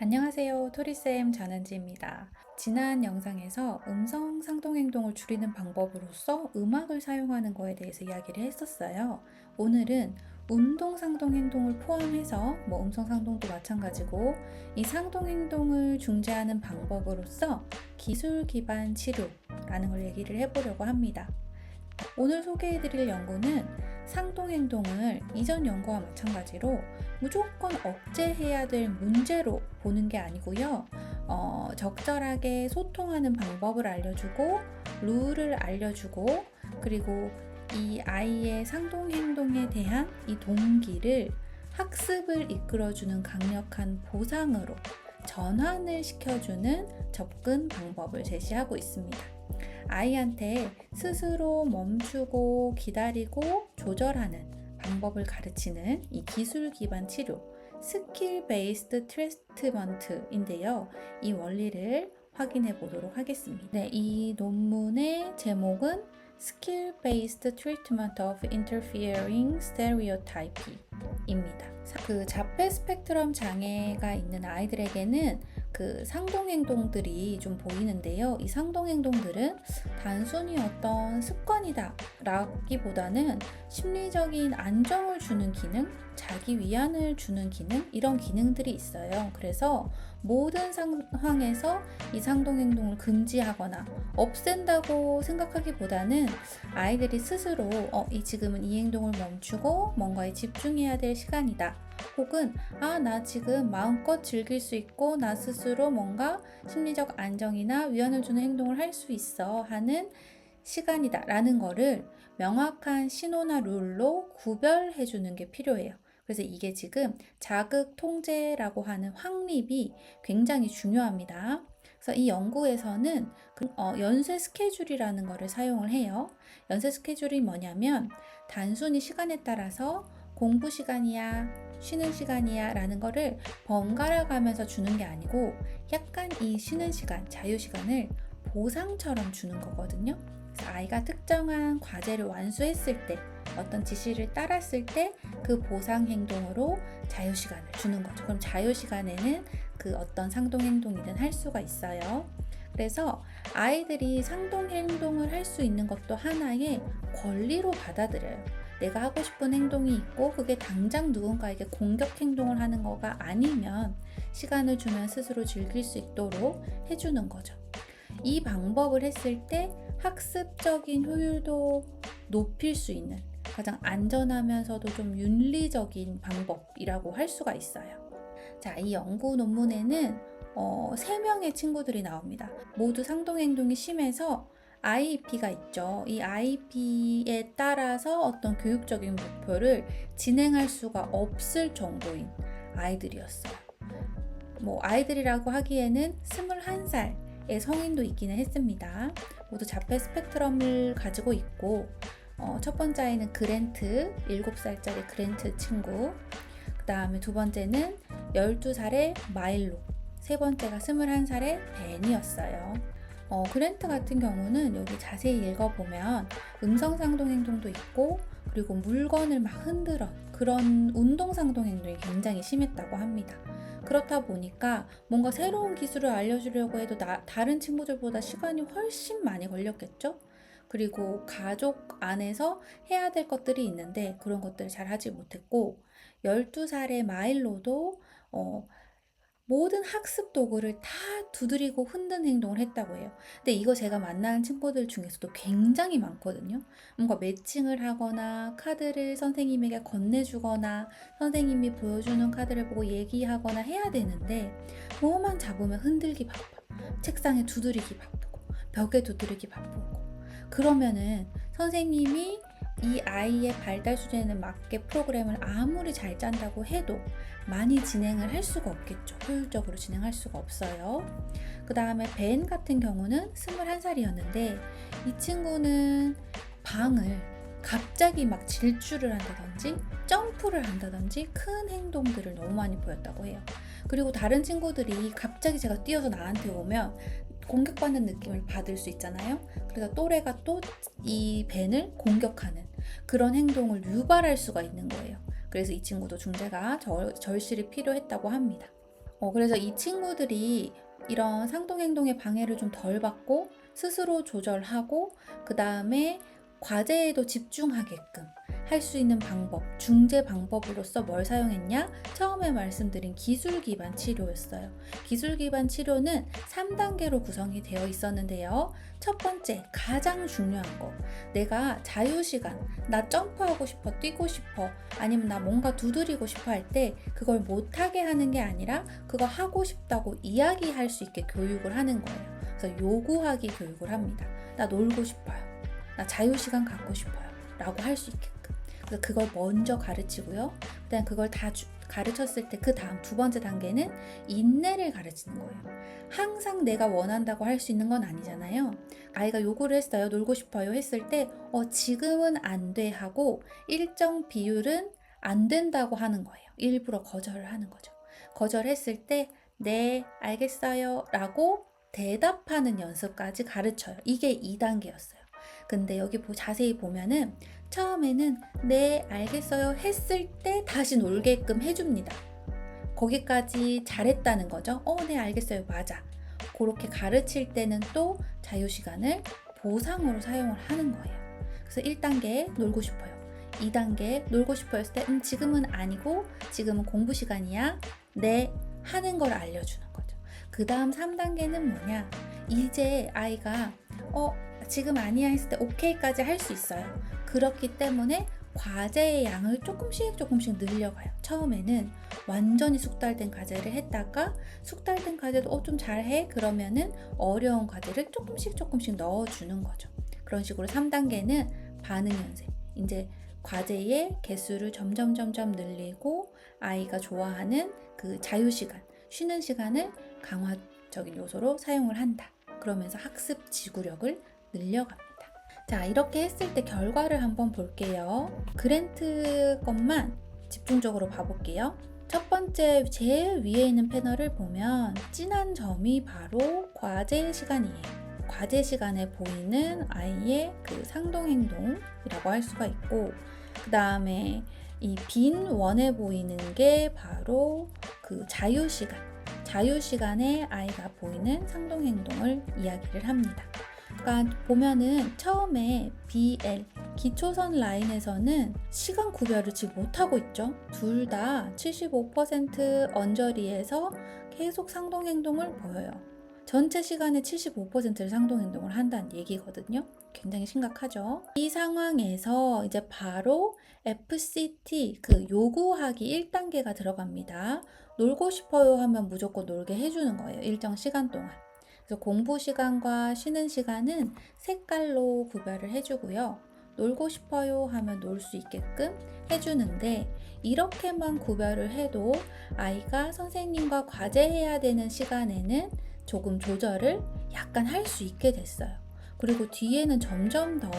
안녕하세요. 토리쌤 전은지입니다. 지난 영상에서 음성 상동 행동을 줄이는 방법으로서 음악을 사용하는 거에 대해서 이야기를 했었어요. 오늘은 운동 상동 행동을 포함해서 음성 상동도 마찬가지고 이 상동 행동을 중재하는 방법으로서 기술 기반 치료라는 걸 얘기를 해보려고 합니다. 오늘 소개해드릴 연구는 상동행동을 이전 연구와 마찬가지로 무조건 억제해야 될 문제로 보는 게 아니고요. 적절하게 소통하는 방법을 알려주고 룰을 알려주고 그리고 이 아이의 상동행동에 대한 이 동기를 학습을 이끌어주는 강력한 보상으로 전환을 시켜주는 접근 방법을 제시하고 있습니다. 아이한테 스스로 멈추고 기다리고 조절하는 방법을 가르치는 이 기술 기반 치료, 스킬 베이스드 트리트먼트인데요. 이 원리를 확인해 보도록 하겠습니다. 네, 이 논문의 제목은 Skill Based Treatment of Interfering Stereotyping입니다. 그 자폐 스펙트럼 장애가 있는 아이들에게는 그 상동 행동들이 좀 보이는데요. 이 상동 행동들은 단순히 어떤 습관이다 라기보다는 심리적인 안정을 주는 기능, 자기 위안을 주는 기능, 이런 기능들이 있어요. 그래서 모든 상황에서 이 상동 행동을 금지하거나 없앤다고 생각하기보다는 아이들이 스스로 지금은 이 행동을 멈추고 뭔가에 집중해야 될 시간이다. 혹은 나 지금 마음껏 즐길 수 있고 나 스스로 뭔가 심리적 안정이나 위안을 주는 행동을 할 수 있어 하는 시간이다 라는 거를 명확한 신호나 룰로 구별해 주는 게 필요해요. 그래서 이게 지금 자극 통제라고 하는 확립이 굉장히 중요합니다. 그래서 이 연구에서는 연쇄 스케줄이라는 거를 사용을 해요. 연쇄 스케줄이 뭐냐면 단순히 시간에 따라서 공부 시간이야, 쉬는 시간이야 라는 거를 번갈아 가면서 주는 게 아니고 약간 이 쉬는 시간, 자유 시간을 보상처럼 주는 거거든요. 그래서 아이가 특정한 과제를 완수했을 때, 어떤 지시를 따랐을 때 그 보상 행동으로 자유 시간을 주는 거죠. 그럼 자유 시간에는 그 어떤 상동 행동이든 할 수가 있어요. 그래서 아이들이 상동 행동을 할 수 있는 것도 하나의 권리로 받아들여요. 내가 하고 싶은 행동이 있고 그게 당장 누군가에게 공격 행동을 하는 거가 아니면 시간을 주면 스스로 즐길 수 있도록 해주는 거죠. 이 방법을 했을 때 학습적인 효율도 높일 수 있는 가장 안전하면서도 좀 윤리적인 방법이라고 할 수가 있어요. 자, 이 연구 논문에는 3명의 친구들이 나옵니다. 모두 상동행동이 심해서 IEP가 있죠. 이 IEP에 따라서 어떤 교육적인 목표를 진행할 수가 없을 정도인 아이들이었어요. 아이들이라고 하기에는 21살의 성인도 있기는 했습니다. 모두 자폐 스펙트럼을 가지고 있고 첫 번째 아이는 그랜트, 7살짜리 그랜트 친구, 그 다음에 두 번째는 12살의 마일로, 세 번째가 21살의 벤이었어요. 그랜트 같은 경우는 여기 자세히 읽어보면 음성상동 행동도 있고 그리고 물건을 막 흔들어 그런 운동상동 행동이 굉장히 심했다고 합니다. 그렇다 보니까 뭔가 새로운 기술을 알려주려고 해도 다른 친구들보다 시간이 훨씬 많이 걸렸겠죠? 그리고 가족 안에서 해야 될 것들이 있는데 그런 것들을 잘 하지 못했고 12살의 마일로도 모든 학습 도구를 다 두드리고 흔든 행동을 했다고 해요. 근데 이거 제가 만나는 친구들 중에서도 굉장히 많거든요. 뭔가 매칭을 하거나 카드를 선생님에게 건네주거나 선생님이 보여주는 카드를 보고 얘기하거나 해야 되는데 뭐만 잡으면 흔들기 바빠. 책상에 두드리기 바쁘고 벽에 두드리기 바쁘고 그러면은 선생님이 이 아이의 발달 수준에 맞게 프로그램을 아무리 잘 짠다고 해도 많이 진행을 할 수가 없겠죠. 효율적으로 진행할 수가 없어요. 그 다음에 벤 같은 경우는 21살이었는데 이 친구는 방을 갑자기 막 질주를 한다든지 점프를 한다든지 큰 행동들을 너무 많이 보였다고 해요. 그리고 다른 친구들이 갑자기 제가 뛰어서 나한테 오면 공격받는 느낌을 받을 수 있잖아요. 그래서 또래가 또 이 벤을 공격하는 그런 행동을 유발할 수가 있는 거예요. 그래서 이 친구도 중재가 절실히 필요했다고 합니다. 그래서 이 친구들이 이런 상동행동의 방해를 좀 덜 받고 스스로 조절하고 그 다음에 과제에도 집중하게끔 할 수 있는 방법, 중재 방법으로서 뭘 사용했냐? 처음에 말씀드린 기술 기반 치료였어요. 기술 기반 치료는 3단계로 구성이 되어 있었는데요. 첫 번째, 가장 중요한 거. 내가 자유시간, 나 점프하고 싶어, 뛰고 싶어, 아니면 나 뭔가 두드리고 싶어 할 때 그걸 못하게 하는 게 아니라 그거 하고 싶다고 이야기할 수 있게 교육을 하는 거예요. 그래서 요구하기 교육을 합니다. 나 놀고 싶어요. 나 자유시간 갖고 싶어요. 라고 할 수 있게끔. 그래서 그걸 먼저 가르치고요. 그다음 그걸 다 가르쳤을 때 그 다음 두 번째 단계는 인내를 가르치는 거예요. 항상 내가 원한다고 할 수 있는 건 아니잖아요. 아이가 요구를 했어요. 놀고 싶어요. 했을 때 지금은 안 돼 하고 일정 비율은 안 된다고 하는 거예요. 일부러 거절을 하는 거죠. 거절했을 때 네, 알겠어요. 라고 대답하는 연습까지 가르쳐요. 이게 2단계였어요. 근데 여기 자세히 보면은 처음에는 네, 알겠어요 했을 때 다시 놀게끔 해줍니다. 거기까지 잘했다는 거죠. 네, 알겠어요. 맞아. 그렇게 가르칠 때는 또 자유시간을 보상으로 사용을 하는 거예요. 그래서 1단계 놀고 싶어요. 2단계 놀고 싶어 했을 때 지금은 아니고 지금은 공부 시간이야. 네, 하는 걸 알려주는 거죠. 그 다음 3단계는 뭐냐? 이제 아이가 지금 아니야 했을 때 오케이까지 할 수 있어요. 그렇기 때문에 과제의 양을 조금씩 늘려가요. 처음에는 완전히 숙달된 과제를 했다가 숙달된 과제도 좀 잘해? 그러면은 어려운 과제를 조금씩 넣어주는 거죠. 그런 식으로 3단계는 반응 연습. 이제 과제의 개수를 점점 늘리고 아이가 좋아하는 그 자유시간, 쉬는 시간을 강화적인 요소로 사용을 한다. 그러면서 학습 지구력을 늘려갑니다. 자, 이렇게 했을 때 결과를 한번 볼게요. 그랜트 것만 집중적으로 봐볼게요. 첫 번째 제일 위에 있는 패널을 보면 진한 점이 바로 과제 시간이에요. 과제 시간에 보이는 아이의 그 상동행동이라고 할 수가 있고, 그 다음에 이 빈 원에 보이는 게 바로 그 자유시간. 자유시간에 아이가 보이는 상동행동을 이야기를 합니다. 그러니까 보면은 처음에 BL 기초선 라인에서는 시간 구별을 지금 못하고 있죠. 둘 다 75% 언저리에서 계속 상동행동을 보여요. 전체 시간의 75%를 상동행동을 한다는 얘기거든요. 굉장히 심각하죠. 이 상황에서 이제 바로 FCT 그 요구하기 1단계가 들어갑니다. 놀고 싶어요 하면 무조건 놀게 해주는 거예요. 일정 시간 동안. 그래서 공부 시간과 쉬는 시간은 색깔로 구별을 해주고요. 놀고 싶어요 하면 놀 수 있게끔 해주는데 이렇게만 구별을 해도 아이가 선생님과 과제해야 되는 시간에는 조금 조절을 약간 할 수 있게 됐어요. 그리고 뒤에는 점점 더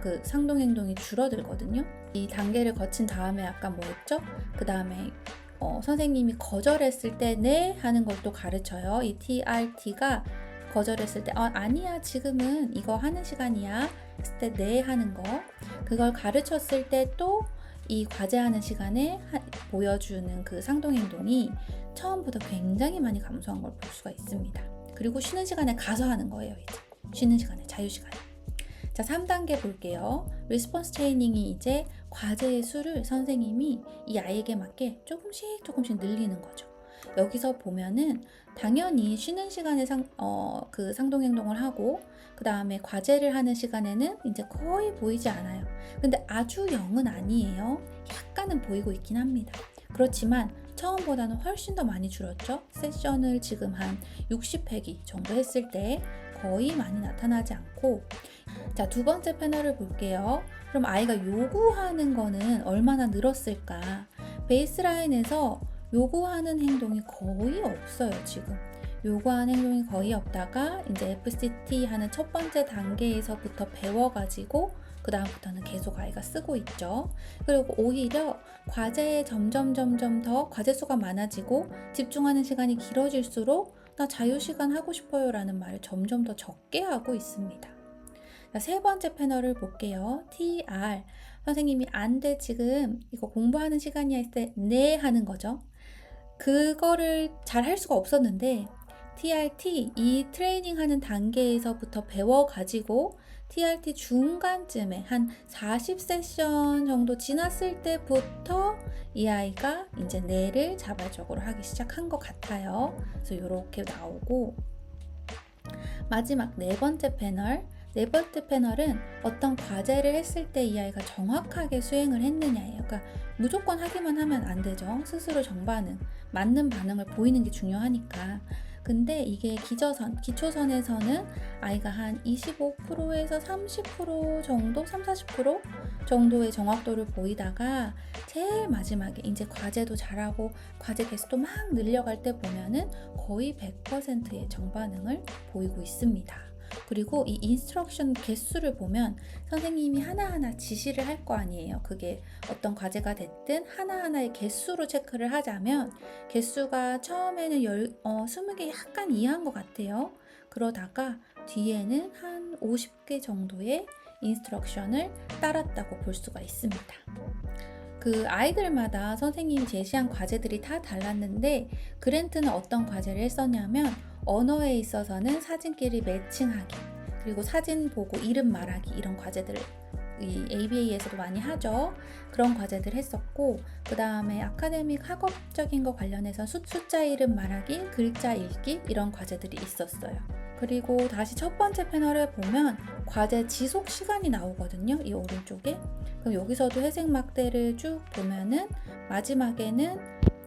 그 상동행동이 줄어들거든요. 이 단계를 거친 다음에 아까 뭐 했죠? 그 다음에 선생님이 거절했을 때 네 하는 걸 또 가르쳐요. 이 TRT가 거절했을 때 아니야 지금은 이거 하는 시간이야 했을 때 네 하는 거 그걸 가르쳤을 때 또 이 과제하는 시간에 보여주는 그 상동행동이 처음보다 굉장히 많이 감소한 걸 볼 수가 있습니다. 그리고 쉬는 시간에 가서 하는 거예요. 이제 쉬는 시간에 자유시간에. 자, 3단계 볼게요. 리스폰스 트레이닝이 이제 과제의 수를 선생님이 이 아이에게 맞게 조금씩 늘리는 거죠. 여기서 보면은 당연히 쉬는 시간에 그 상동행동을 하고 그 다음에 과제를 하는 시간에는 이제 거의 보이지 않아요. 근데 아주 0은 아니에요. 약간은 보이고 있긴 합니다. 그렇지만 처음보다는 훨씬 더 많이 줄었죠. 세션을 지금 한 60회기 정도 했을 때 거의 많이 나타나지 않고 자, 두 번째 패널을 볼게요. 그럼 아이가 요구하는 거는 얼마나 늘었을까? 베이스라인에서 요구하는 행동이 거의 없어요, 지금. 요구하는 행동이 거의 없다가 이제 FCT 하는 첫 번째 단계에서부터 배워가지고 그 다음부터는 계속 아이가 쓰고 있죠. 그리고 오히려 과제에 점점 더 과제 수가 많아지고 집중하는 시간이 길어질수록 나 자유시간 하고 싶어요 라는 말을 점점 더 적게 하고 있습니다. 자, 세 번째 패널을 볼게요. TR 선생님이 안 돼 지금 이거 공부하는 시간이야 했을 때 네 하는 거죠. 그거를 잘 할 수가 없었는데 TRT 이 트레이닝 하는 단계에서부터 배워가지고 TRT 중간쯤에 한 40 세션 정도 지났을 때부터 이 아이가 이제 뇌를 자발적으로 하기 시작한 것 같아요. 그래서 이렇게 나오고, 마지막 네 번째 패널은 어떤 과제를 했을 때 이 아이가 정확하게 수행을 했느냐예요. 그러니까 무조건 하기만 하면 안 되죠. 스스로 정반응, 맞는 반응을 보이는 게 중요하니까. 근데 이게 기초선에서는 아이가 한 25%에서 30% 정도, 40% 정도의 정확도를 보이다가 제일 마지막에 이제 과제도 잘하고 과제 개수도 막 늘려갈 때 보면은 거의 100%의 정반응을 보이고 있습니다. 그리고 이 인스트럭션 개수를 보면 선생님이 하나하나 지시를 할 거 아니에요. 그게 어떤 과제가 됐든 하나하나의 개수로 체크를 하자면 개수가 처음에는 20개 약간 이해한 것 같아요. 그러다가 뒤에는 한 50개 정도의 인스트럭션을 따랐다고 볼 수가 있습니다. 그 아이들마다 선생님이 제시한 과제들이 다 달랐는데, 그랜트는 어떤 과제를 했었냐면 언어에 있어서는 사진끼리 매칭하기, 그리고 사진 보고 이름 말하기, 이런 과제들을 이 ABA에서도 많이 하죠. 그런 과제들 했었고, 그 다음에 아카데믹 학업적인 거 관련해서 숫자 이름 말하기, 글자 읽기, 이런 과제들이 있었어요. 그리고 다시 첫 번째 패널에 보면 과제 지속 시간이 나오거든요. 이 오른쪽에. 그럼 여기서도 회색 막대를 쭉 보면은 마지막에는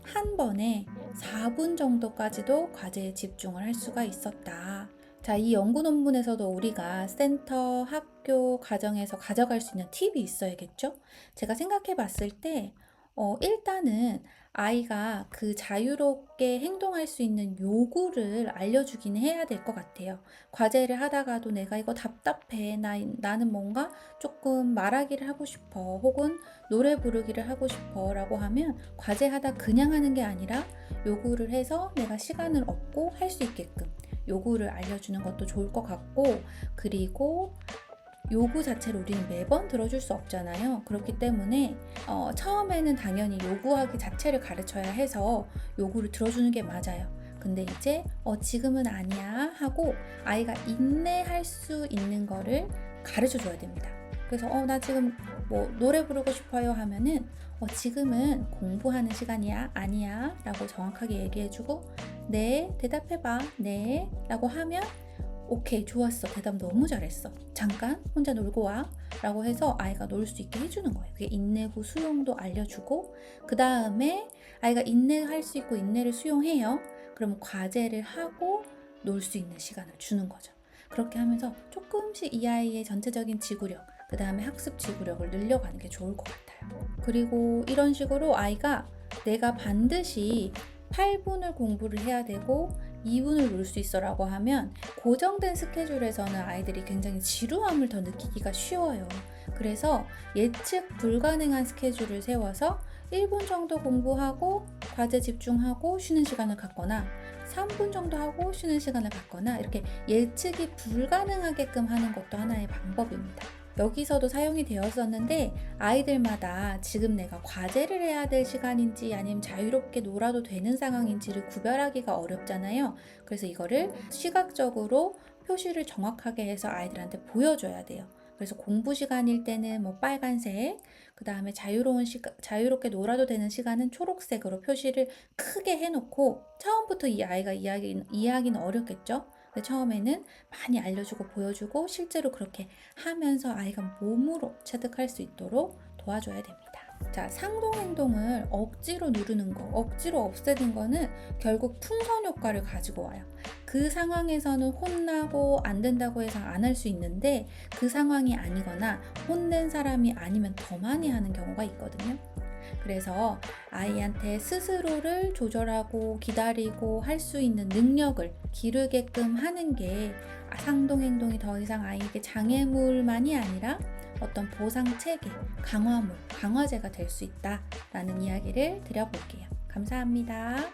한 번에 4분 정도까지도 과제에 집중을 할 수가 있었다. 자, 이 연구 논문에서도 우리가 센터, 학교, 가정에서 가져갈 수 있는 팁이 있어야겠죠? 제가 생각해 봤을 때 일단은 아이가 그 자유롭게 행동할 수 있는 요구를 알려주긴 해야 될 것 같아요. 과제를 하다가도 내가 이거 답답해, 나는 뭔가 조금 말하기를 하고 싶어, 혹은 노래 부르기를 하고 싶어 라고 하면 과제하다 그냥 하는 게 아니라 요구를 해서 내가 시간을 얻고 할 수 있게끔 요구를 알려주는 것도 좋을 것 같고, 그리고 요구 자체를 우리는 매번 들어줄 수 없잖아요. 그렇기 때문에 처음에는 당연히 요구하기 자체를 가르쳐야 해서 요구를 들어주는 게 맞아요. 근데 이제 지금은 아니야 하고 아이가 인내할 수 있는 거를 가르쳐 줘야 됩니다. 그래서 나 지금 뭐 노래 부르고 싶어요 하면은 지금은 공부하는 시간이야, 아니야 라고 정확하게 얘기해주고, 네 대답해봐, 네 라고 하면 오케이, 좋았어, 대답 너무 잘했어, 잠깐 혼자 놀고 와 라고 해서 아이가 놀 수 있게 해주는 거예요. 그게 인내고 수용도 알려주고, 그 다음에 아이가 인내할 수 있고 인내를 수용해요. 그럼 과제를 하고 놀 수 있는 시간을 주는 거죠. 그렇게 하면서 조금씩 이 아이의 전체적인 지구력, 그 다음에 학습 지구력을 늘려가는 게 좋을 것 같아요. 그리고 이런 식으로 아이가 내가 반드시 8분을 공부를 해야 되고 2분을 놀 수 있어 라고 하면 고정된 스케줄에서는 아이들이 굉장히 지루함을 더 느끼기가 쉬워요. 그래서 예측 불가능한 스케줄을 세워서 1분 정도 공부하고 과제 집중하고 쉬는 시간을 갖거나 3분 정도 하고 쉬는 시간을 갖거나, 이렇게 예측이 불가능하게끔 하는 것도 하나의 방법입니다. 여기서도 사용이 되었었는데 아이들마다 지금 내가 과제를 해야 될 시간인지 아니면 자유롭게 놀아도 되는 상황인지를 구별하기가 어렵잖아요. 그래서 이거를 시각적으로 표시를 정확하게 해서 아이들한테 보여줘야 돼요. 그래서 공부 시간일 때는 뭐 빨간색, 그 다음에 자유롭게 놀아도 되는 시간은 초록색으로 표시를 크게 해놓고, 처음부터 이 아이가 이해하기는 어렵겠죠? 근데 처음에는 많이 알려주고 보여주고 실제로 그렇게 하면서 아이가 몸으로 체득할 수 있도록 도와줘야 됩니다. 자, 상동행동을 억지로 누르는 거, 억지로 없애는 거는 결국 풍선 효과를 가지고 와요. 그 상황에서는 혼나고 안 된다고 해서 안 할 수 있는데, 그 상황이 아니거나 혼낸 사람이 아니면 더 많이 하는 경우가 있거든요. 그래서 아이한테 스스로를 조절하고 기다리고 할 수 있는 능력을 기르게끔 하는 게 상동행동이 더 이상 아이에게 장애물만이 아니라 어떤 보상체계, 강화제가 될 수 있다라는 이야기를 드려볼게요. 감사합니다.